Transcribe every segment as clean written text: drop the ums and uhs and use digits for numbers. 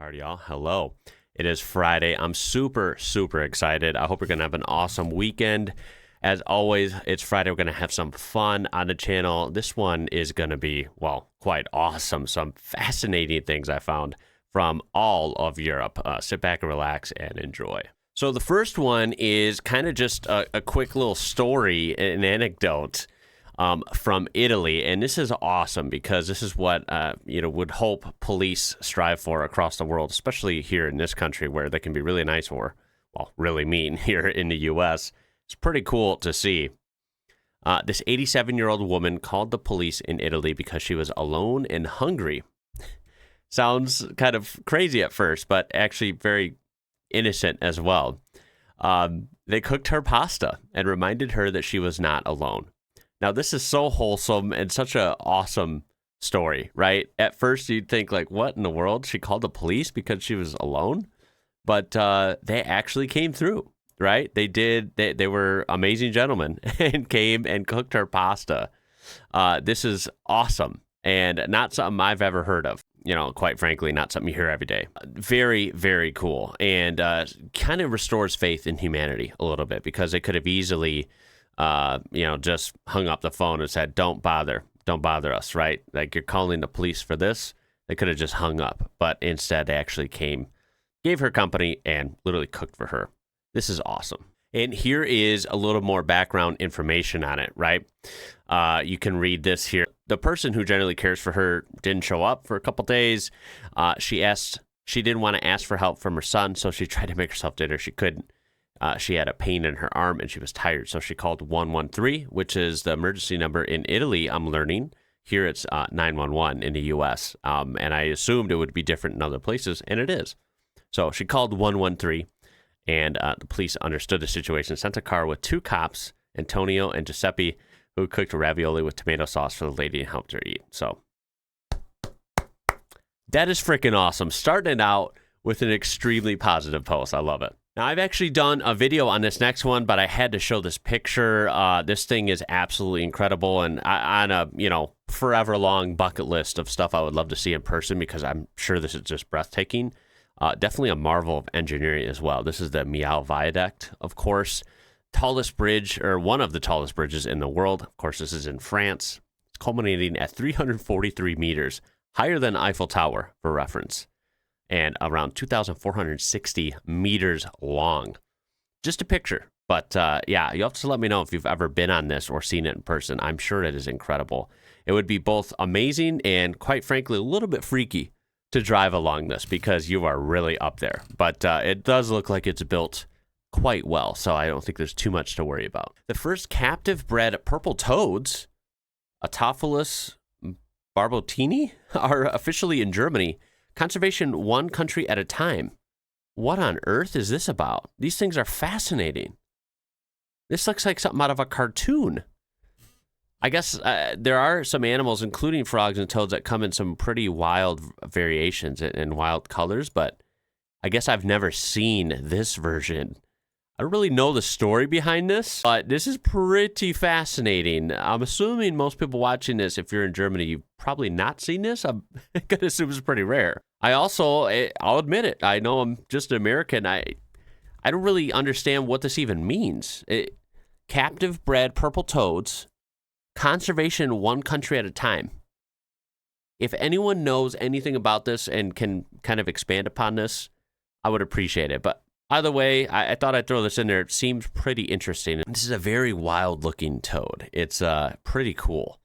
Alright, y'all. Hello. It is Friday. I'm super excited. I hope you're going to have an awesome weekend. As always, it's Friday. We're going to have some fun on the channel. This one is going to be, well, quite awesome. Some fascinating things I found from all of Europe. Sit back and relax and enjoy. So the first one is kind of just a quick little story, an anecdote from Italy. And this is awesome because this is what, would hope police strive for across the world, especially here in this country where they can be really nice or, well, really mean here in the U.S. It's pretty cool to see. This 87-year-old woman called the police in Italy because she was alone and hungry. Sounds kind of crazy at first, but actually very innocent as well. They cooked her pasta and reminded her that she was not alone. Now, this is so wholesome and such an awesome story, right? At first, you'd think, like, what in the world? She called the police because she was alone? But they actually came through, right? They did. They were amazing gentlemen and came and cooked her pasta. This is awesome and not something I've ever heard of. You know, quite frankly, not something you hear every day. Very, very cool. And kind of restores faith in humanity a little bit because they could have easily, just hung up the phone and said, don't bother us, right? Like, you're calling the police for this. They could have just hung up. But instead, they actually came, gave her company, and literally cooked for her. This is awesome. And here is a little more background information on it, right? You can read this here. The person who generally cares for her didn't show up for a couple days. She didn't want to ask for help from her son, so she tried to make herself dinner. She couldn't. She had a pain in her arm and she was tired, so she called 113, which is the emergency number in Italy, I'm learning. Here it's 911 in the U.S., and I assumed it would be different in other places, and it is. So she called 113, and the police understood the situation, sent a car with two cops, Antonio and Giuseppe, who cooked ravioli with tomato sauce for the lady and helped her eat. So that is freaking awesome. Starting out with an extremely positive post. I love it. Now, I've actually done a video on this next one, but I had to show this picture. This thing is absolutely incredible and on a, forever long bucket list of stuff I would love to see in person because I'm sure this is just breathtaking. Definitely a marvel of engineering as well. This is the Miao Viaduct, of course. Tallest bridge, or one of the tallest bridges in the world. Of course, this is in France. It's culminating at 343 meters, higher than Eiffel Tower, for reference, and around 2,460 meters long. Just a picture. But yeah, you'll have to let me know if you've ever been on this or seen it in person. I'm sure it is incredible. It would be both amazing and, quite frankly, a little bit freaky to drive along this because you are really up there. But it does look like it's built quite well, so I don't think there's too much to worry about. The first captive-bred purple toads, Atophalus barbottini, are officially in Germany. Conservation one country at a time. What on earth is this about? These things are fascinating. This looks like something out of a cartoon. I guess there are some animals, including frogs and toads, that come in some pretty wild variations and wild colors, but I guess I've never seen this version. I don't really know the story behind this, but this is pretty fascinating. I'm assuming most people watching this, if you're in Germany, you've probably not seen this. I'm going to assume it's pretty rare. I'll admit it. I know I'm just an American. I don't really understand what this even means. Captive bred purple toads, conservation one country at a time. If anyone knows anything about this and can kind of expand upon this, I would appreciate it. But either way, I thought I'd throw this in there. It seems pretty interesting. This is a very wild-looking toad. It's pretty cool,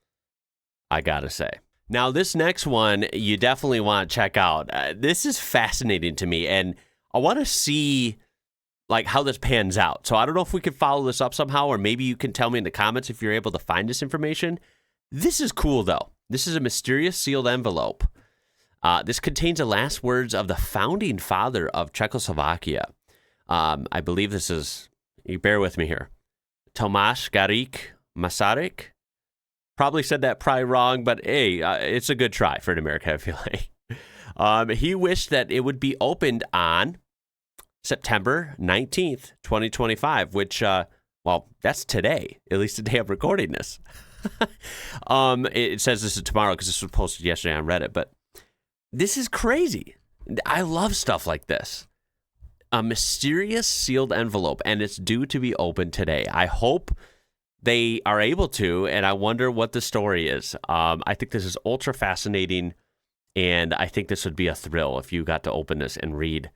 I gotta say. Now, this next one, you definitely want to check out. This is fascinating to me, and I want to see how this pans out. So I don't know if we can follow this up somehow, or maybe you can tell me in the comments if you're able to find this information. This is cool, though. This is a mysterious sealed envelope. This contains the last words of the founding father of Czechoslovakia. I believe this is, you bear with me here, Tomáš Garrigue Masaryk. Probably said that probably wrong, but hey, it's a good try for an American, I feel like. He wished that it would be opened on September 19th, 2025, which, that's today, at least the day I'm recording this. It says this is tomorrow because this was posted yesterday on Reddit, but this is crazy. I love stuff like this. A mysterious sealed envelope, and it's due to be opened today. I hope they are able to, and I wonder what the story is. I think this is ultra fascinating, and I think this would be a thrill if you got to open this and read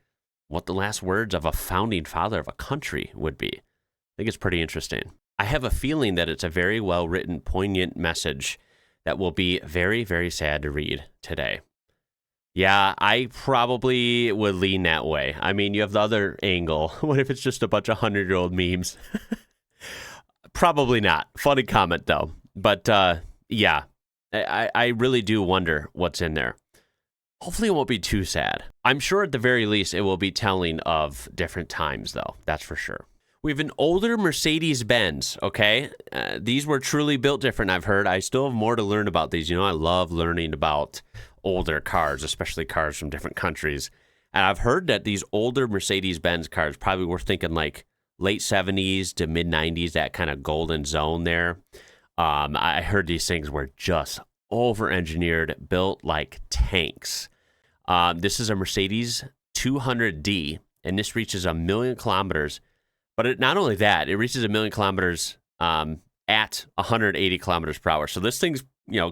what the last words of a founding father of a country would be. I think it's pretty interesting. I have a feeling that it's a very well-written, poignant message that will be very, very sad to read today. Yeah, I probably would lean that way. I mean, you have the other angle. What if it's just a bunch of 100-year-old memes? Probably not. Funny comment, though. But, yeah, I really do wonder what's in there. Hopefully it won't be too sad. I'm sure at the very least it will be telling of different times, though. That's for sure. We have an older Mercedes-Benz, okay? These were truly built different, I've heard. I still have more to learn about these. You know, I love learning about older cars, especially cars from different countries. And I've heard that these older Mercedes-Benz cars probably were thinking like late 70s to mid 90s, that kind of golden zone there. I heard these things were just over-engineered, built like tanks. This is a Mercedes 200D, and this reaches 1 million kilometers. But not only that, it reaches 1 million kilometers at 180 kilometers per hour. So this thing's,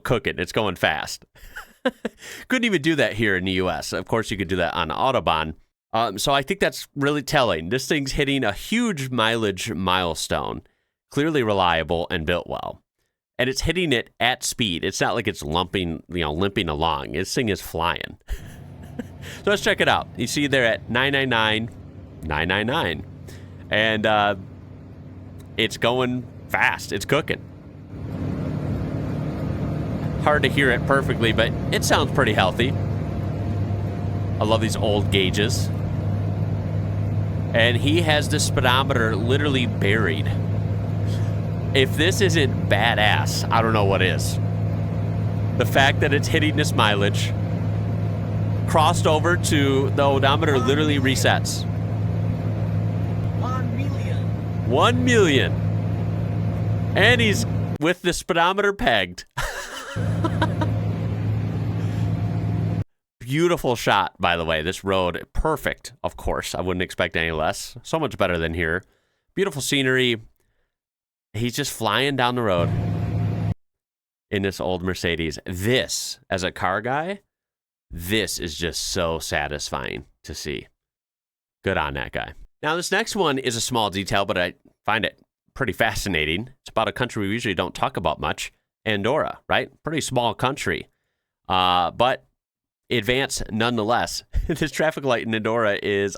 cooking. It's going fast. Couldn't even do that here in the U.S. Of course, you could do that on Autobahn. So I think that's really telling. This thing's hitting a huge mileage milestone, clearly reliable and built well. And it's hitting it at speed. It's not like it's limping along. This thing is flying. So let's check it out. You see there at 999. And it's going fast. It's cooking. Hard to hear it perfectly, but it sounds pretty healthy. I love these old gauges. And he has the speedometer literally buried. If this isn't badass, I don't know what is. The fact that it's hitting this mileage, crossed over to the odometer literally resets. 1 million. 1 million. And he's with the speedometer pegged. Beautiful shot, by the way. This road, perfect, of course. I wouldn't expect any less. So much better than here. Beautiful scenery. He's just flying down the road in this old Mercedes. This, as a car guy, this is just so satisfying to see. Good on that guy. Now, this next one is a small detail, but I find it pretty fascinating. It's about a country we usually don't talk about much. Andorra, right? Pretty small country. But advanced nonetheless. This traffic light in Andorra is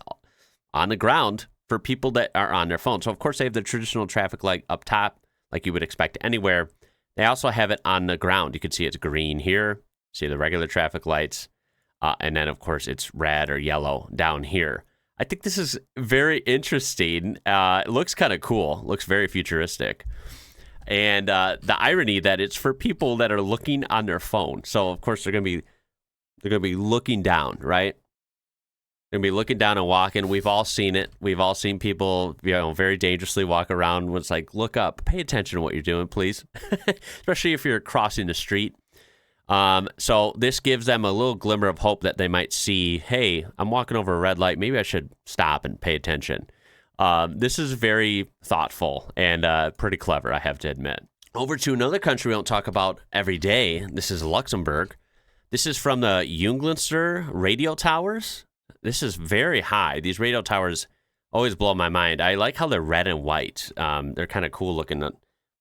on the ground for people that are on their phone. So, of course, they have the traditional traffic light up top, like you would expect anywhere. They also have it on the ground. You can see it's green here. See the regular traffic lights. And then, of course, it's red or yellow down here. I think this is very interesting. It looks kind of cool. It looks very futuristic. And the irony that it's for people that are looking on their phone. So, of course, they're going to be looking down, right? They're going to be looking down and walking. We've all seen it. We've all seen people, very dangerously walk around when it's like, look up, pay attention to what you're doing, please. Especially if you're crossing the street. So this gives them a little glimmer of hope that they might see, hey, I'm walking over a red light. Maybe I should stop and pay attention. This is very thoughtful and pretty clever, I have to admit. Over to another country we don't talk about every day. This is Luxembourg. This is from the Junglinster radio towers. This is very high. These radio towers always blow my mind. I like how they're red and white. They're kind of cool looking, a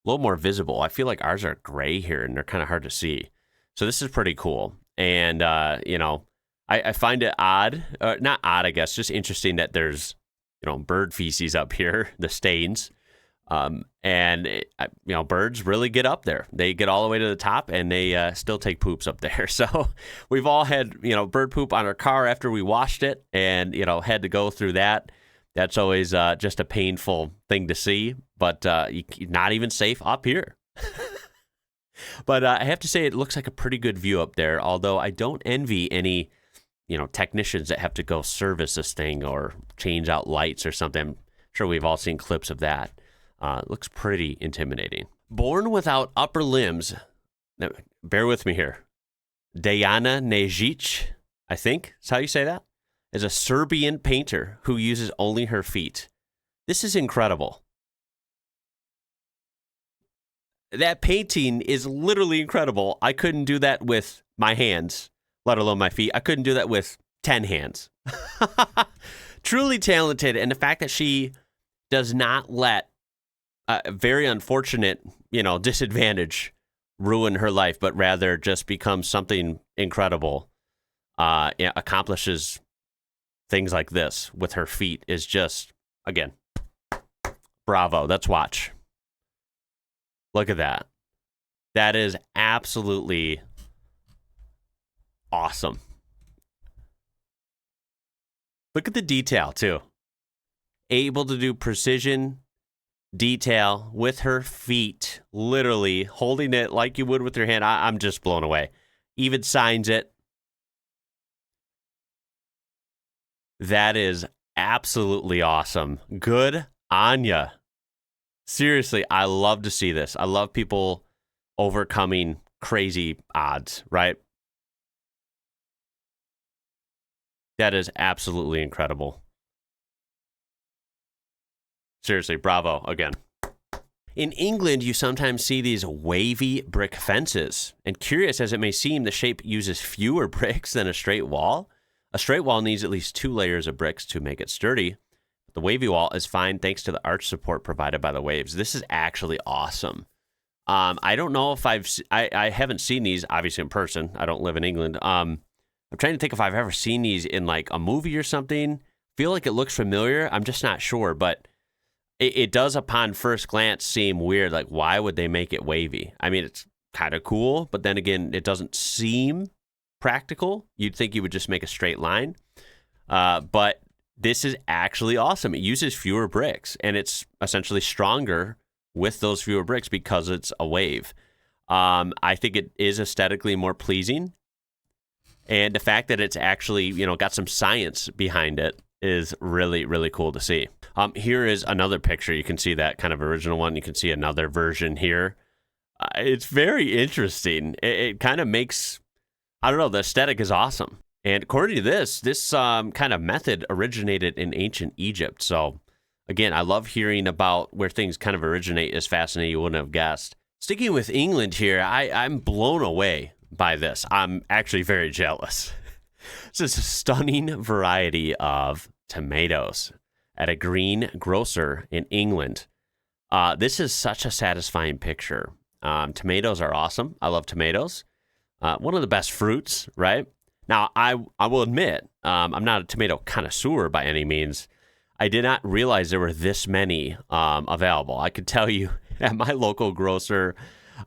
little more visible. I feel like ours are gray here and they're kind of hard to see. So this is pretty cool. And, I find it odd, not odd, I guess, just interesting that there's, bird feces up here, the stains. Birds really get up there. They get all the way to the top and they still take poops up there. So we've all had, bird poop on our car after we washed it and, had to go through that. That's always just a painful thing to see, but not even safe up here. But I have to say it looks like a pretty good view up there, although I don't envy any, technicians that have to go service this thing or change out lights or something. I'm sure we've all seen clips of that. It looks pretty intimidating. Born without upper limbs. Now, bear with me here. Dejana Nejic, I think is how you say that. is a Serbian painter who uses only her feet. This is incredible. That painting is literally incredible. I couldn't do that with my hands, let alone my feet. I couldn't do that with 10 hands. Truly talented. And the fact that she does not let a very unfortunate, disadvantage ruin her life, but rather just becomes something incredible, accomplishes things like this with her feet is just, again, bravo. Let's watch. Look at that. That is absolutely awesome. Look at the detail, too. Able to do precision detail with her feet, literally holding it like you would with your hand. I'm just blown away. Even signs it. That is absolutely awesome. Good on ya. Seriously, I love to see this. I love people overcoming crazy odds, right? That is absolutely incredible. Seriously, bravo again. In England, you sometimes see these wavy brick fences. And curious as it may seem, the shape uses fewer bricks than a straight wall. A straight wall needs at least 2 layers of bricks to make it sturdy. The wavy wall is fine thanks to the arch support provided by the waves. This is actually awesome. I don't know if I haven't seen these, obviously, in person. I don't live in England. I'm trying to think if I've ever seen these in, like, a movie or something. Feel like it looks familiar. I'm just not sure, but it does, upon first glance, seem weird. Like, why would they make it wavy? I mean, it's kind of cool, but then again, it doesn't seem practical. You'd think you would just make a straight line. But this is actually awesome. It uses fewer bricks, and it's essentially stronger with those fewer bricks because it's a wave. I think it is aesthetically more pleasing. And the fact that it's actually, got some science behind it is really, really cool to see. Here is another picture. You can see that kind of original one. You can see another version here. It's very interesting. It kind of makes, I don't know, the aesthetic is awesome. And according to this kind of method originated in ancient Egypt. So, again, I love hearing about where things kind of originate. Is fascinating. You wouldn't have guessed. Sticking with England here, I'm blown away by this. I'm actually very jealous. This is a stunning variety of tomatoes at a green grocer in England. This is such a satisfying picture. Tomatoes are awesome. I love tomatoes. One of the best fruits, right? Now, I will admit, I'm not a tomato connoisseur by any means. I did not realize there were this many available. I could tell you at my local grocer,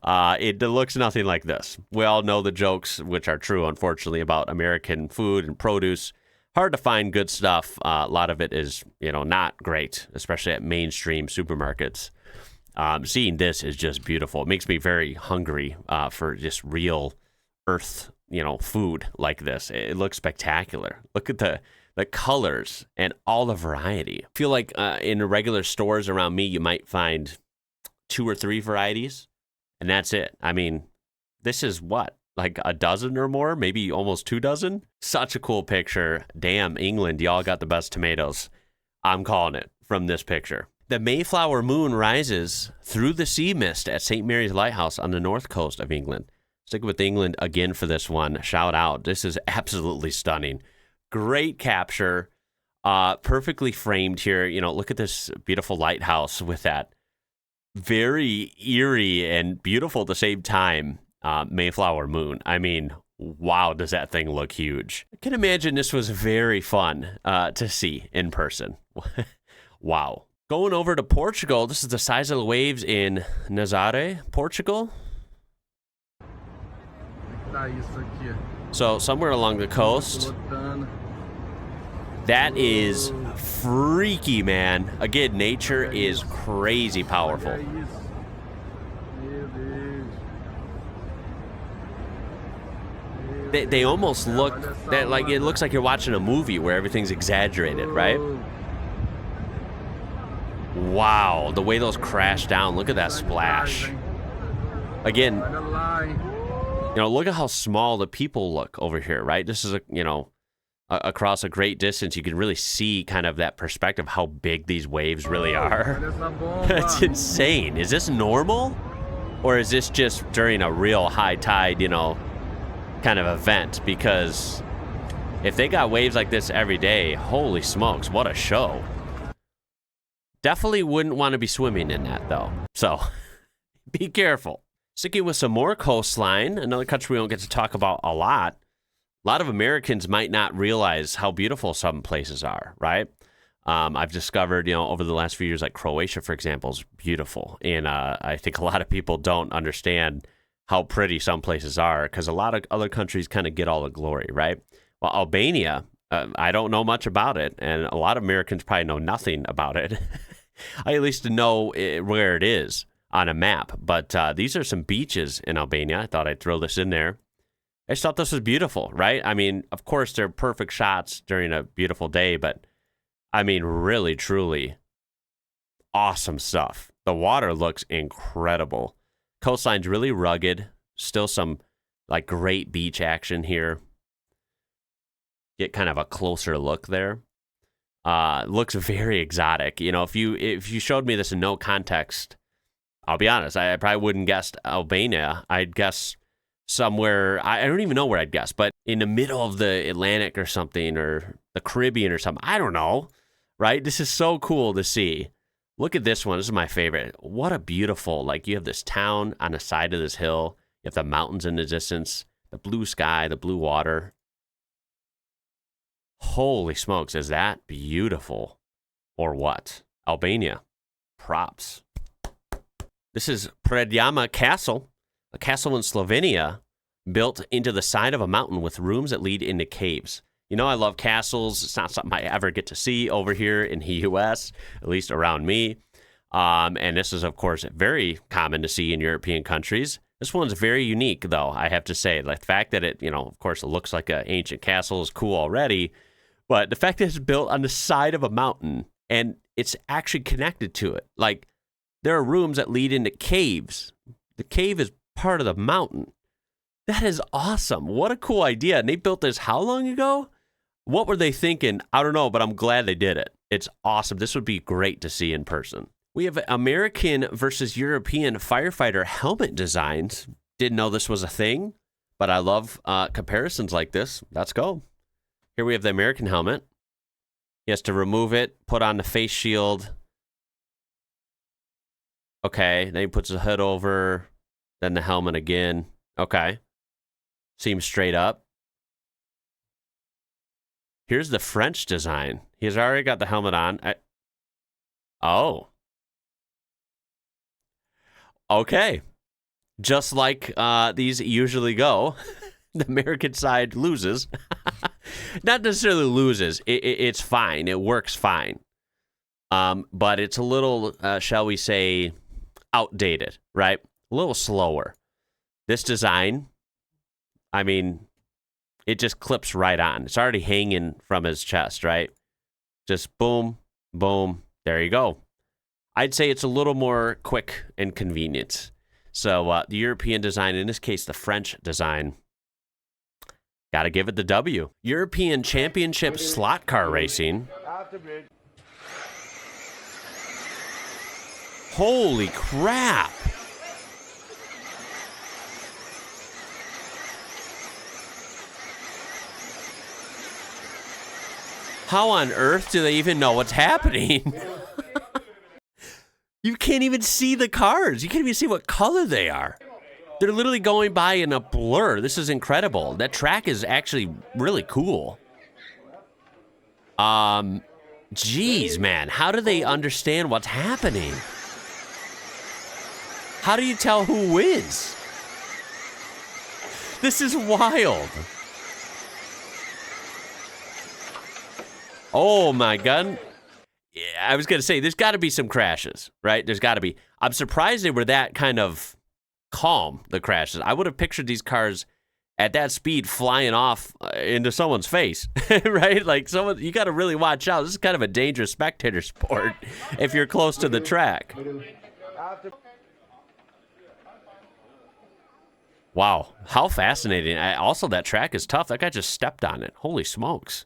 it looks nothing like this. We all know the jokes, which are true, unfortunately, about American food and produce. Hard to find good stuff. A lot of it is, not great, especially at mainstream supermarkets. Seeing this is just beautiful. It makes me very hungry for just real earth, food like this. It looks spectacular. Look at the colors and all the variety. I feel like in regular stores around me, you might find 2 or 3 varieties, and that's it. I mean, this is what? Like a dozen or more, maybe almost 2 dozen. Such a cool picture. Damn, England, y'all got the best tomatoes. I'm calling it from this picture. The Mayflower moon rises through the sea mist at St. Mary's Lighthouse on the north coast of England. Sticking with England again for this one. Shout out. This is absolutely stunning. Great capture. Perfectly framed here. Look at this beautiful lighthouse with that very eerie and beautiful at the same time Mayflower moon. I mean, wow, does that thing look huge. I can imagine this was very fun to see in person. Wow. Going over to Portugal, this is the size of the waves in Nazaré, Portugal. So somewhere along the coast. That is freaky, man. Again, nature is crazy powerful. They almost look that like it looks like you're watching a movie where everything's exaggerated, right? Wow, the way those crash down. Look at that splash. Again, look at how small the people look over here, right? This is a across a great distance, you can really see kind of that perspective, how big these waves really are. It's insane. Is this normal? Or is this just during a real high tide, you know, kind of event? Because if they got waves like this every day, holy smokes, what a show. Definitely wouldn't want to be swimming in that, though. So be careful. Sticking with some more coastline, another country we don't get to talk about a lot. A lot of Americans might not realize how beautiful some places are, right? I've discovered, you know, over the last few years, like Croatia, for example, is beautiful. And I think a lot of people don't understand how pretty some places are because a lot of other countries kind of get all the glory, right? Well, Albania, I don't know much about it. And a lot of Americans probably know nothing about it. I at least know where it is on a map. But these are some beaches in Albania. I thought I'd throw this in there. I just thought this was beautiful, right? I mean, of course, they're perfect shots during a beautiful day, but I mean, really, truly awesome stuff. The water looks incredible. Coastline's really rugged. Still some like great beach action here. Get kind of a closer look there. Looks very exotic. You know, if you showed me this in no context, I'll be honest, I probably wouldn't guess Albania. I'd guess somewhere, I don't even know where I'd guess, but in the middle of the Atlantic or something, or the Caribbean or something. I don't know, right? This is so cool to see. Look at this one. This is my favorite. What a beautiful, like you have this town on the side of this hill. You have the mountains in the distance, the blue sky, the blue water. Holy smokes, is that beautiful or what? Albania, props. This is Predjama Castle, a castle in Slovenia built into the side of a mountain with rooms that lead into caves. You know, I love castles. It's not something I ever get to see over here in the U.S., at least around me. And this is, of course, very common to see in European countries. This one's very unique, though, I have to say. Like, the fact that it, you know, of course, it looks like an ancient castle is cool already. But the fact that it's built on the side of a mountain and it's actually connected to it. Like, there are rooms that lead into caves. The cave is part of the mountain. That is awesome. What a cool idea. And they built this how long ago? What were they thinking? I don't know, but I'm glad they did it. It's awesome. This would be great to see in person. We have American versus European firefighter helmet designs. Didn't know this was a thing, but I love comparisons like this. Let's go. Here we have the American helmet. He has to remove it, put on the face shield. Okay, then he puts the hood over, then the helmet again. Okay. Seems straight up. Here's the French design. He's already got the helmet on. Oh. Okay. Just like these usually go, the American side loses. Not necessarily loses. It's fine. It works fine. But it's a little, shall we say, outdated, right? A little slower. This design, I mean, it just clips right on. It's already hanging from his chest, right? Just boom, boom. There you go. I'd say it's a little more quick and convenient. So the European design, in this case, the French design, got to give it the W. European Championship slot car racing. Holy crap. How on earth do they even know what's happening? You can't even see the cars. You can't even see what color they are. They're literally going by in a blur. This is incredible. That track is actually really cool. Geez, man. How do they understand what's happening? How do you tell who wins? This is wild. Oh, my God. Yeah, I was going to say, there's got to be some crashes, right? There's got to be. I'm surprised they were that kind of calm, the crashes. I would have pictured these cars at that speed flying off into someone's face, right? Like, someone, you got to really watch out. This is kind of a dangerous spectator sport if you're close to the track. Wow, how fascinating. Also, that track is tough. That guy just stepped on it. Holy smokes.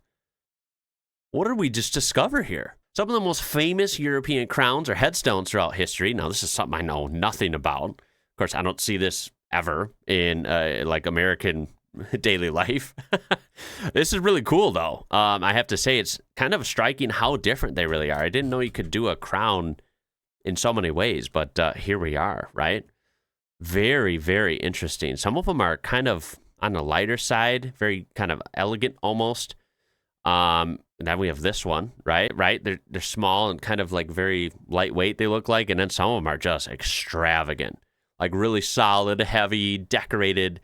what did we just discover here? Some of the most famous European crowns or headstones throughout history. Now, this is something I know nothing about. Of course, I don't see this ever in like American daily life. This is really cool, though. I have to say, it's kind of striking how different they really are. I didn't know you could do a crown in so many ways, but here we are, right? Very, very interesting. Some of them are kind of on the lighter side, very kind of elegant almost. And then we have this one, right? They're small and kind of like very lightweight, they look like. And then some of them are just extravagant, like really solid, heavy, decorated,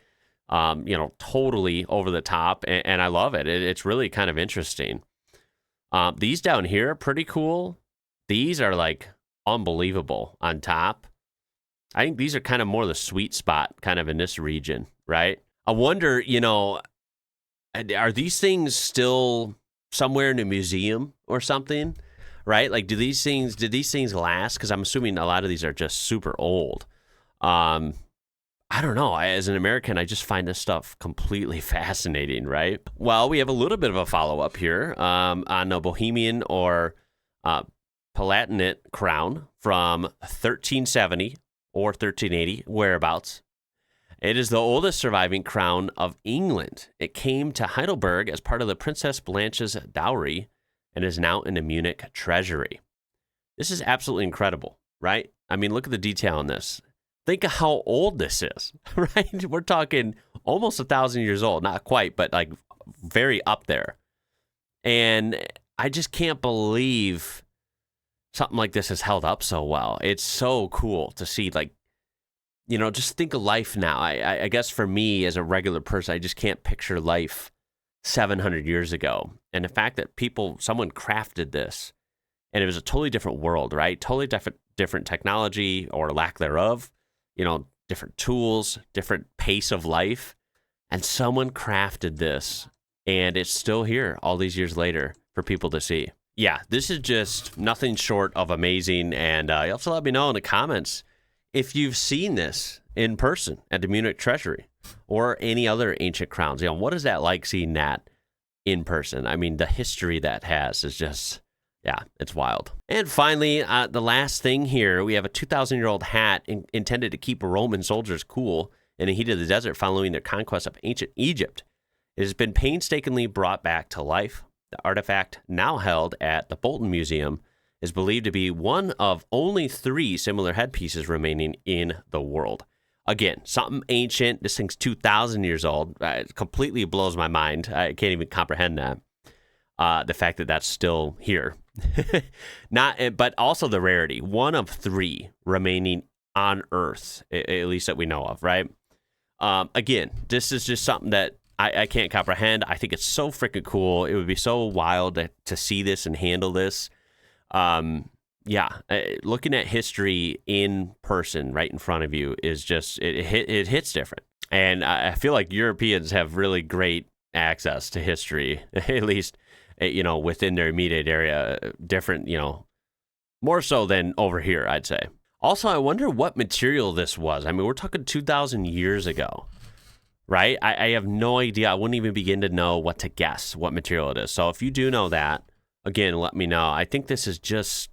totally over the top. And I love it. It's really kind of interesting. These down here are pretty cool. These are like unbelievable on top. I think these are kind of more the sweet spot kind of in this region, right? I wonder, are these things still somewhere in a museum or something, right? Like, did these things last? Because I'm assuming a lot of these are just super old. I don't know. As an American, I just find this stuff completely fascinating, right? Well, we have a little bit of a follow-up here on a Bohemian or Palatinate crown from 1370 or 1380, whereabouts. It is the oldest surviving crown of England. It came to Heidelberg as part of the Princess Blanche's dowry and is now in the Munich treasury. This is absolutely incredible, right? I mean, look at the detail on this. Think of how old this is, right? We're talking almost 1,000 years old. Not quite, but like very up there. And I just can't believe something like this has held up so well. It's so cool to see, like, just think of life now. I guess for me as a regular person, I just can't picture life 700 years ago. And the fact that someone crafted this, and it was a totally different world, right? Totally different technology or lack thereof, different tools, different pace of life. And someone crafted this, and it's still here all these years later for people to see. Yeah, this is just nothing short of amazing. And you also let me know in the comments if you've seen this in person at the Munich Treasury or any other ancient crowns. What is that like, seeing that in person? I mean, the history that has is just, yeah, it's wild. And finally, the last thing here, we have a 2,000-year-old hat intended to keep Roman soldiers cool in the heat of the desert following their conquest of ancient Egypt. It has been painstakingly brought back to life. The artifact, now held at the Bolton Museum, is believed to be one of only 3 similar headpieces remaining in the world. Again, something ancient. This thing's 2,000 years old. It completely blows my mind. I can't even comprehend that. The fact that that's still here. But also the rarity. 1 of 3 remaining on Earth, at least that we know of, right? Again, this is just something that I can't comprehend. I think it's so freaking cool. It would be so wild to see this and handle this. Looking at history in person right in front of you is just, it hits different. And I feel like Europeans have really great access to history, at least, within their immediate area, different, more so than over here, I'd say. Also, I wonder what material this was. I mean, we're talking 2,000 years ago, right? I have no idea. I wouldn't even begin to know what to guess what material it is. So if you do know that, again, let me know. I think this is just,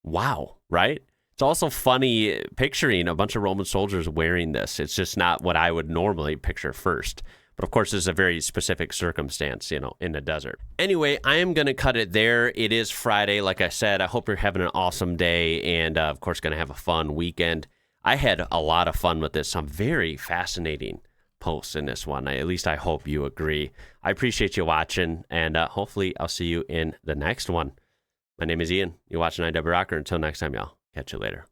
wow, right? It's also funny picturing a bunch of Roman soldiers wearing this. It's just not what I would normally picture first. But of course, this is a very specific circumstance, in the desert. Anyway, I am going to cut it there. It is Friday, like I said. I hope you're having an awesome day and, of course, going to have a fun weekend. I had a lot of fun with this. Some very fascinating posts in this one. At least I hope you agree. I appreciate you watching, and hopefully I'll see you in the next one. My name is Ian. You're watching IWrocker. Until next time, y'all. Catch you later.